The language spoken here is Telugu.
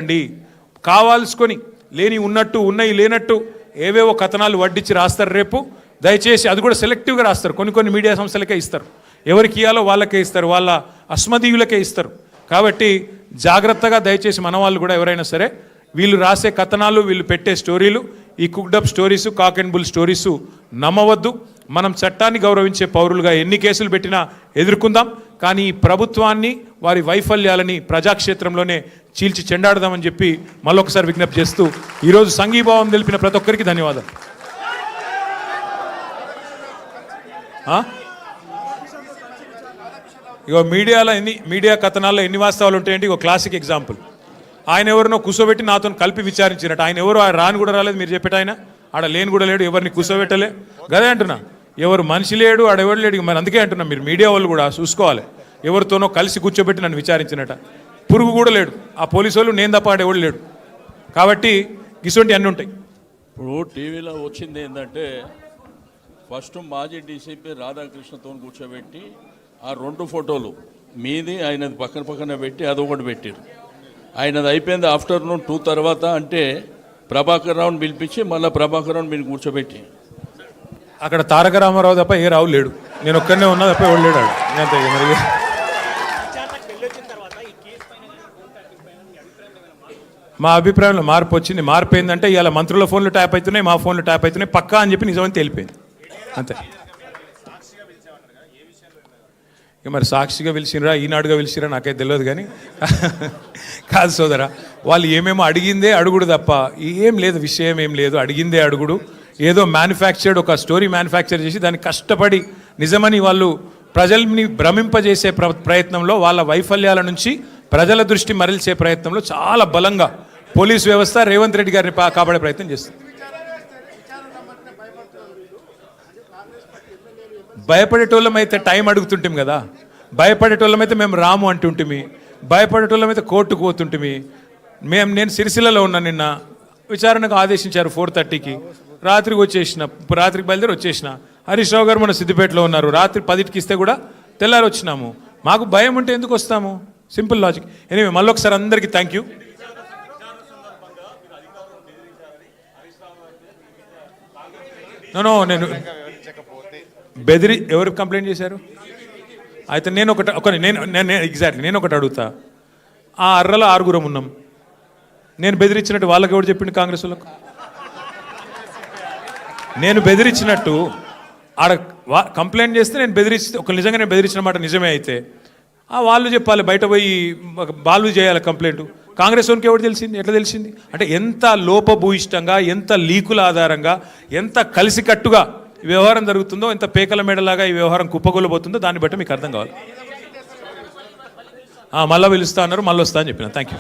అండి కావాల్సుకొని లేని ఉన్నట్టు ఉన్నాయి లేనట్టు ఏవేవో కథనాలు వడ్డించి రాస్తారు రేపు. దయచేసి అది కూడా సెలెక్టివ్గా రాస్తారు. కొన్ని మీడియా సంస్థలకే ఇస్తారు, ఎవరికి ఇవ్వాలో వాళ్ళకే ఇస్తారు, వాళ్ళ అస్మదీయులకే ఇస్తారు. కాబట్టి జాగ్రత్తగా దయచేసి మన వాళ్ళు కూడా ఎవరైనా సరే వీళ్ళు రాసే కథనాలు, వీళ్ళు పెట్టే స్టోరీలు, ఈ cooked up stories, cock and bull stories నమ్మవద్దు. మనం చట్టాన్ని గౌరవించే పౌరులుగా ఎన్ని కేసులు పెట్టినా ఎదుర్కొందాం. కానీ ఈ ప్రభుత్వాన్ని, వారి వైఫల్యాలని ప్రజాక్షేత్రంలోనే చీల్చి చెండాడదామని చెప్పి మళ్ళొకసారి విజ్ఞప్తి చేస్తూ ఈరోజు సంఘీభావం తెలిపిన ప్రతి ఒక్కరికి ధన్యవాదాలు. ఇగో మీడియా కథనాల్లో ఎన్ని వాస్తవాలు ఉంటాయంటే ఇగో క్లాసిక్ ఎగ్జాంపుల్. ఆయన ఎవరినో కూర్చోబెట్టి నాతో కలిపి విచారించినట్టు. ఆయన ఎవరు రాని కూడా రాలేదు, మీరు చెప్పేట ఆయన ఆడ లేని కూడా లేడు, ఎవరిని కూర్చోబెట్టలే. గదే అంటున్నా, ఎవరు మనిషి లేడు, ఆడెవరు లేడు. మరి అందుకే అంటున్నా, మీరు మీడియా వాళ్ళు కూడా చూసుకోవాలి. ఎవరితోనో కలిసి కూర్చోబెట్టి నన్ను విచారించినట్ట. పురుగు కూడా లేడు, ఆ పోలీసు వాళ్ళు నేను తప్ప ఆడెవడు లేడు. కాబట్టి ఇటువంటి అన్నీ ఉంటాయి. ఇప్పుడు టీవీలో వచ్చింది ఏంటంటే, ఫస్ట్ మాజీ డీసీపీ రాధాకృష్ణతో కూర్చోబెట్టి ఆ 2 ఫోటోలు మీది ఆయనది పక్కన పెట్టి అదొకటి పెట్టారు. ఆయనది అయిపోయింది ఆఫ్టర్నూన్ 2 తర్వాత. అంటే ప్రభాకర్ రావుని పిలిపించి మళ్ళీ ప్రభాకర్ రావుని మీరు కూర్చోబెట్టి అక్కడ తారక రామారావు తప్ప ఏ రావు లేడు, నేను ఒక్కనే ఉన్నా తప్ప ఎవడు లేడు. అంతే మరి. మా అభిప్రాయంలో మార్పు వచ్చింది. మార్పు ఏంటంటే ఇవాళ మంత్రుల ఫోన్లు ట్యాప్ అవుతున్నాయి, మా ఫోన్లు ట్యాప్ అవుతున్నాయి, పక్కా అని చెప్పి నిజమని తెలిపోయింది అంతే. ఇక మరి సాక్షిగా పిలిచినరా, ఈనాడుగా పిలిచిరా నాకైతే తెలియదు. కానీ కాదు సోదరా, వాళ్ళు ఏమేమో అడిగిందే అడుగుడు తప్ప ఏం లేదు, విషయం ఏం లేదు. అడిగిందే అడుగుడు. ఏదో మ్యానుఫ్యాక్చర్డ్ ఒక స్టోరీ మ్యానుఫ్యాక్చర్ చేసి దాన్ని కష్టపడి నిజమని వాళ్ళు ప్రజల్ని భ్రమింపజేసే ప్రయత్నంలో, వాళ్ళ వైఫల్యాల నుంచి ప్రజల దృష్టి మరల్చే ప్రయత్నంలో చాలా బలంగా పోలీసు వ్యవస్థ రేవంత్ రెడ్డి గారిని కాపాడే ప్రయత్నం చేస్తుంది. భయపడేటోళ్ళమైతే టైం అడుగుతుంటాం కదా, భయపడేటోళ్ళమైతే మేము రాము అంటుంటిమి, భయపడేటోళ్ళమైతే కోర్టుకు పోతుంటిమి. నేను సిరిసిల్లలో ఉన్నా, నిన్న విచారణకు ఆదేశించారు 4:30కి. రాత్రికి వచ్చేసిన, రాత్రికి బయలుదేరి వచ్చేసిన. హరీష్ రావు గారు మన సిద్దిపేటలో ఉన్నారు, రాత్రి 10కి ఇస్తే కూడా తెల్లారి వచ్చినాము. మాకు భయం ఉంటే ఎందుకు వస్తాము? Simple logic. ఎనివే మళ్ళొకసారి అందరికీ థ్యాంక్ యూ. నేను ఎవరు కంప్లైంట్ చేశారు? అయితే నేను ఒకటి అడుగుతా. ఆ అర్రలో 6 ఉన్నాం. నేను బెదిరించినట్టు వాళ్ళకి ఎవరు చెప్పిండు? కాంగ్రెస్ వాళ్ళకు. నేను బెదిరించినట్టు ఆడ కంప్లైంట్ చేస్తే నేను నిజంగా నేను బెదిరించిన మాట నిజమే అయితే వాళ్ళు చెప్పాలి, బయట పోయి వాళ్ళు చేయాలి కంప్లైంట్. కాంగ్రెస్ వాళ్ళకి ఎవరు తెలిసింది? ఎట్లా తెలిసింది? అంటే ఎంత లోపభూయిష్టంగా, ఎంత లీకుల ఆధారంగా, ఎంత కలిసికట్టుగా ఈ వ్యవహారం జరుగుతుందో, ఎంత పేకల మేడలాగా ఈ వ్యవహారం కుప్పగొల్లబోతుందో దాన్ని బట్టి మీకు అర్థం కావాలి. మళ్ళీ పిలుస్తా అన్నారు, మళ్ళీ వస్తా అని చెప్పిన. Thank you.